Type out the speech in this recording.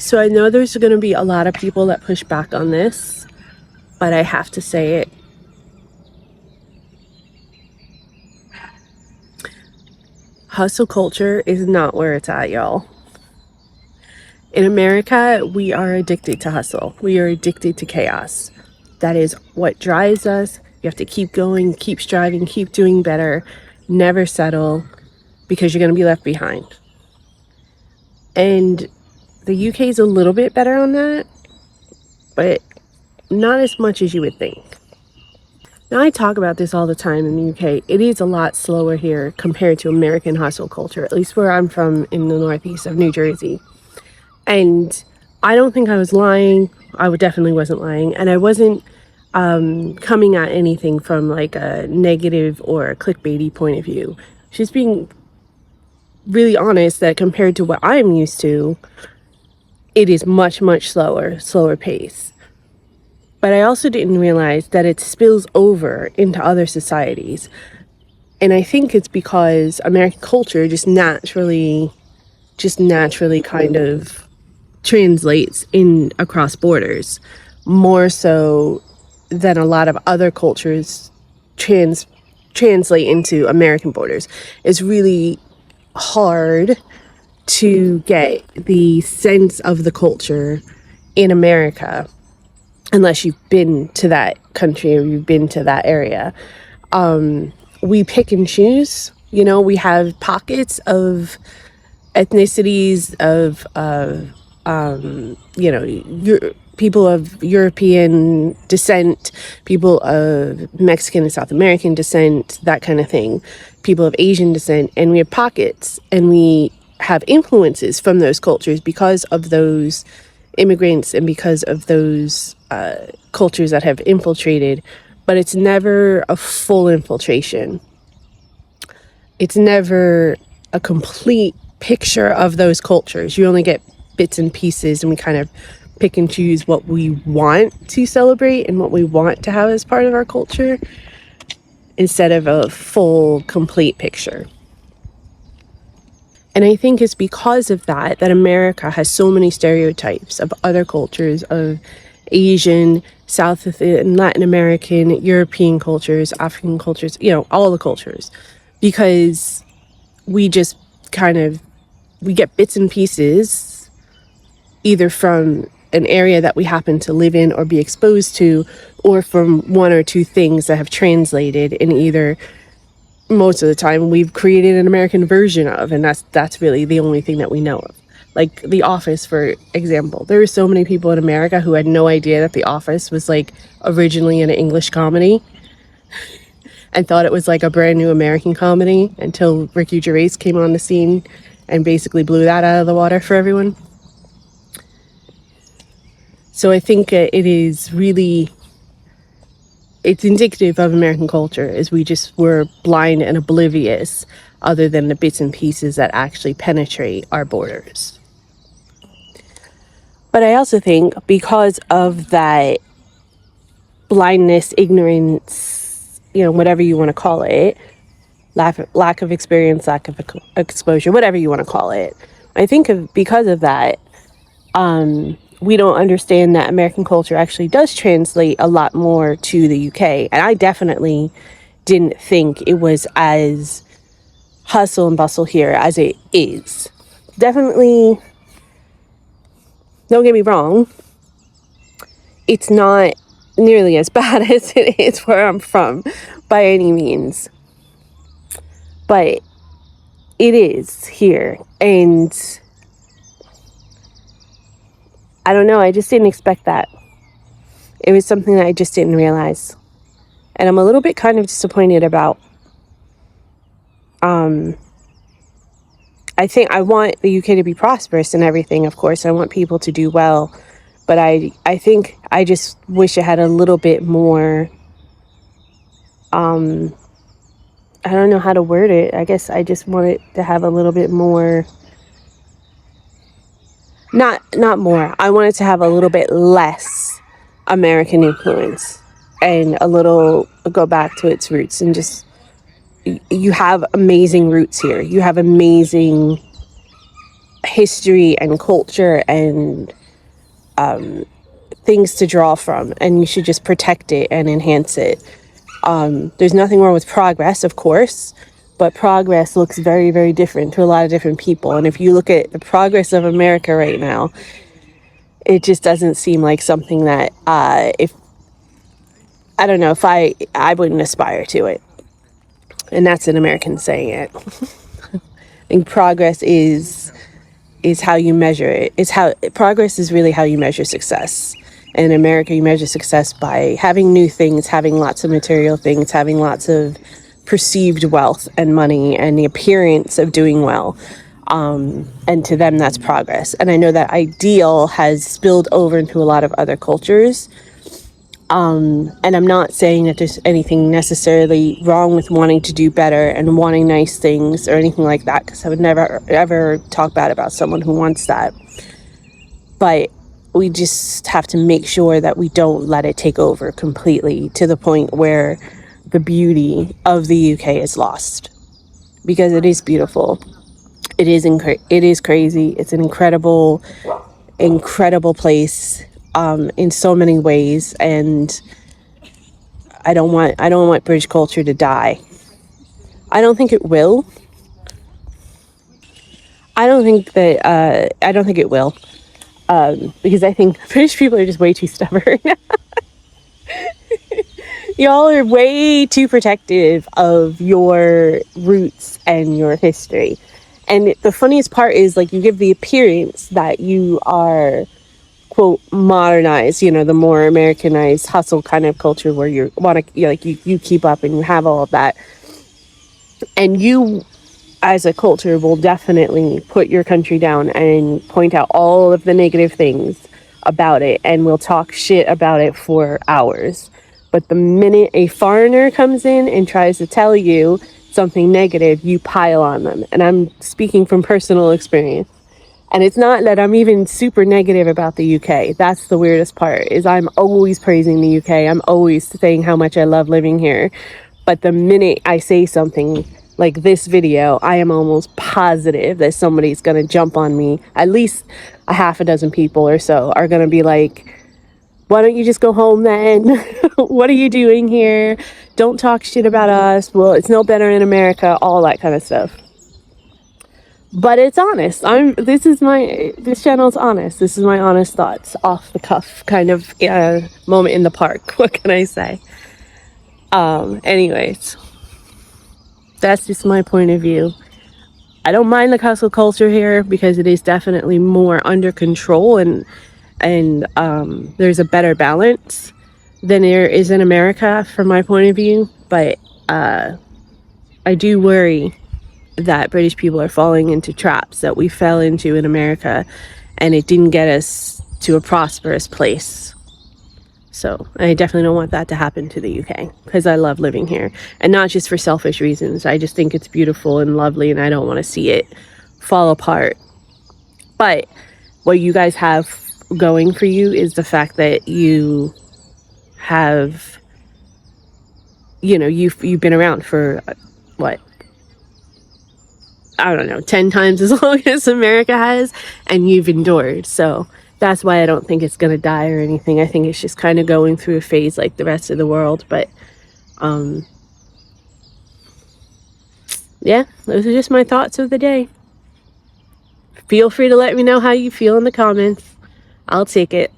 So I know there's going to be a lot of people that push back on this, but I have to say it. Hustle culture is not where it's at, y'all. In America, we are addicted to hustle. We are addicted to chaos. That is what drives us. You have to keep going, keep striving, keep doing better, never settle, because you're going to be left behind. And the UK is a little bit better on that, but not as much as you would think. Now, I talk about this all the time in the UK. It is a lot slower here compared to American hustle culture, at least where I'm from in the northeast of New Jersey. And I don't think I was lying. I definitely wasn't lying. And I wasn't coming at anything from like a negative or a clickbaity point of view. She's being really honest that compared to what I'm used to, it is much, much slower pace. But I also didn't realize that it spills over into other societies. And I think it's because American culture just naturally kind of translates in across borders more so than a lot of other cultures translate into American borders. It's really hard to get the sense of the culture in America unless you've been to that country or you've been to that area. We pick and choose, we have pockets of ethnicities of people of European descent, people of Mexican and South American descent, that kind of thing, people of Asian descent, and we have pockets and we have influences from those cultures because of those immigrants and because of those cultures that have infiltrated, but it's never a full infiltration. It's never a complete picture of those cultures. You only get bits and pieces, and we kind of pick and choose what we want to celebrate and what we want to have as part of our culture instead of a full, complete picture. And I think it's because of that America has so many stereotypes of other cultures, of Asian, South and Latin American, European cultures, African cultures, all the cultures, because we just we get bits and pieces either from an area that we happen to live in or be exposed to, or from one or two things that have translated in either, most of the time, we've created an American version of, and that's really the only thing that we know of. Like The Office, for example. There were so many people in America who had no idea that The Office was like originally an English comedy and thought it was like a brand new American comedy until Ricky Gervais came on the scene and basically blew that out of the water for everyone. So I think it's indicative of American culture, is we just were blind and oblivious other than the bits and pieces that actually penetrate our borders. But I also think because of that blindness, ignorance, whatever you want to call it, lack of experience, lack of exposure, whatever you want to call it, I think because of that, we don't understand that American culture actually does translate a lot more to the UK. And I definitely didn't think it was as hustle and bustle here as it is. Definitely, don't get me wrong, it's not nearly as bad as it is where I'm from by any means. But it is here. And I don't know, I just didn't expect that. It was something that I just didn't realize. And I'm a little bit kind of disappointed about. I think I want the UK to be prosperous and everything, of course. I want people to do well. But I think I just wish it had a little bit more, I don't know how to word it. I guess I just want it to have a little bit more, not more. I want it to have a little bit less American influence and a little go back to its roots. And just, you have amazing roots here. You have amazing history and culture and things to draw from, and you should just protect it and enhance it. There's nothing wrong with progress, of course, but progress looks very, very different to a lot of different people. And if you look at the progress of America right now, it just doesn't seem like something that if I don't know if I wouldn't aspire to it. And that's an American saying it. I think progress is how you measure it. It's how progress is really how you measure success. In America, you measure success by having new things, having lots of material things, having lots of perceived wealth and money and the appearance of doing well. And to them, that's progress. And I know that ideal has spilled over into a lot of other cultures. And I'm not saying that there's anything necessarily wrong with wanting to do better and wanting nice things or anything like that, because I would never, ever talk bad about someone who wants that. But we just have to make sure that we don't let it take over completely to the point where the beauty of the UK is lost. Because it is beautiful. It is crazy. It's an incredible place in so many ways, and I don't want British culture to die. I don't think it will. I don't think it will. Because I think British people are just way too stubborn. Y'all are way too protective of your roots and your history. And the funniest part is, like, you give the appearance that you are, quote, modernized, the more Americanized hustle kind of culture where you keep up and you have all of that. And you, as a culture, will definitely put your country down and point out all of the negative things about it, and we'll talk shit about it for hours. But the minute a foreigner comes in and tries to tell you something negative, you pile on them. And I'm speaking from personal experience. And it's not that I'm even super negative about the UK. That's the weirdest part, is I'm always praising the UK. I'm always saying how much I love living here. But the minute I say something like this video, I am almost positive that somebody's going to jump on me. At least a half a dozen people or so are going to be like, why don't you just go home then? What are you doing here? Don't talk shit about us. Well, it's no better in America, all that kind of stuff. But it's honest. This channel's honest. This is my honest thoughts, off the cuff kind of moment in the park. What can I say? Anyways, that's just my point of view. I don't mind the hustle culture here because it is definitely more under control, and there's a better balance than there is in America from my point of view. But I do worry that British people are falling into traps that we fell into in America, and it didn't get us to a prosperous place. So I definitely don't want that to happen to the UK, because I love living here, and not just for selfish reasons. I just think it's beautiful and lovely, and I don't want to see it fall apart. But what you guys have going for you is the fact that you have, you've been around for what, I don't know, 10 times as long as America has, and you've endured. So that's why I don't think it's going to die or anything. I think it's just kind of going through a phase like the rest of the world. But yeah, those are just my thoughts of the day. Feel free to let me know how you feel in the comments. I'll take it.